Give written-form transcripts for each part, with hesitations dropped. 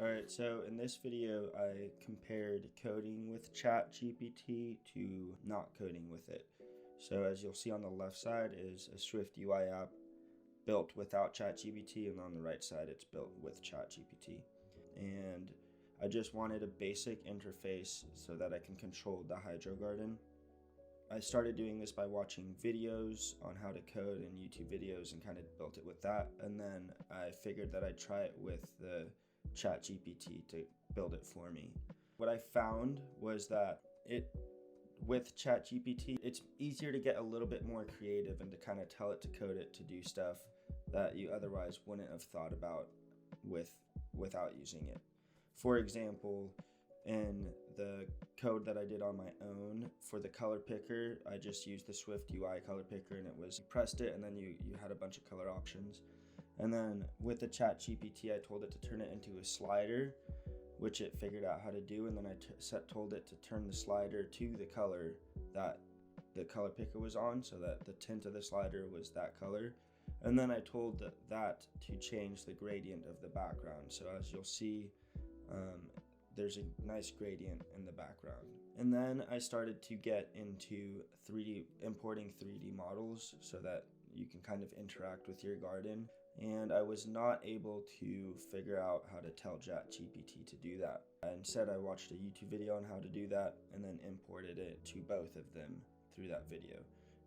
Alright, so in this video I compared coding with ChatGPT to not coding with it. So as you'll see on the left side is a Swift UI app built without ChatGPT, and on the right side it's built with ChatGPT. And I just wanted a basic interface so that I can control the hydro garden. I started doing this by watching videos on how to code and YouTube videos and kind of built it with that, and then I figured that I'd try it with the ChatGPT to build it for me. What I found was that with ChatGPT, it's easier to get a little bit more creative and to kind of tell it to code it to do stuff that you otherwise wouldn't have thought about without using it. For example, in the code that I did on my own for the color picker, I just used the Swift UI color picker, and it was, you pressed it and then you had a bunch of color options. And then with the ChatGPT, I told it to turn it into a slider, which it figured out how to do. And then I told it to turn the slider to the color that the color picker was on, so that the tint of the slider was that color. And then I told that to change the gradient of the background. So as you'll see, there's a nice gradient in the background. And then I started to get into importing 3D models so that you can kind of interact with your garden. And I was not able to figure out how to tell ChatGPT to do that. Instead, I watched a YouTube video on how to do that and then imported it to both of them through that video.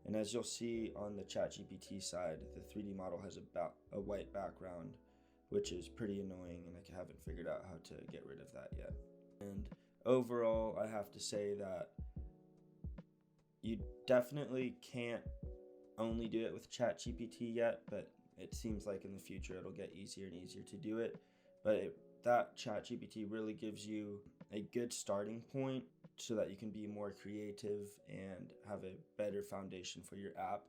And as you'll see on the ChatGPT side, the 3D model has about a white background, which is pretty annoying, and I haven't figured out how to get rid of that yet. And overall, I have to say that you definitely can't only do it with ChatGPT yet, but it seems like in the future it'll get easier and easier to do it. But that ChatGPT really gives you a good starting point so that you can be more creative and have a better foundation for your app.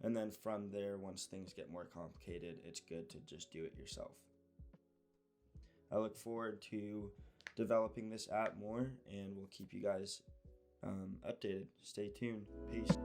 And then from there, once things get more complicated, it's good to just do it yourself. I look forward to developing this app more, and we'll keep you guys updated. Stay tuned. Peace.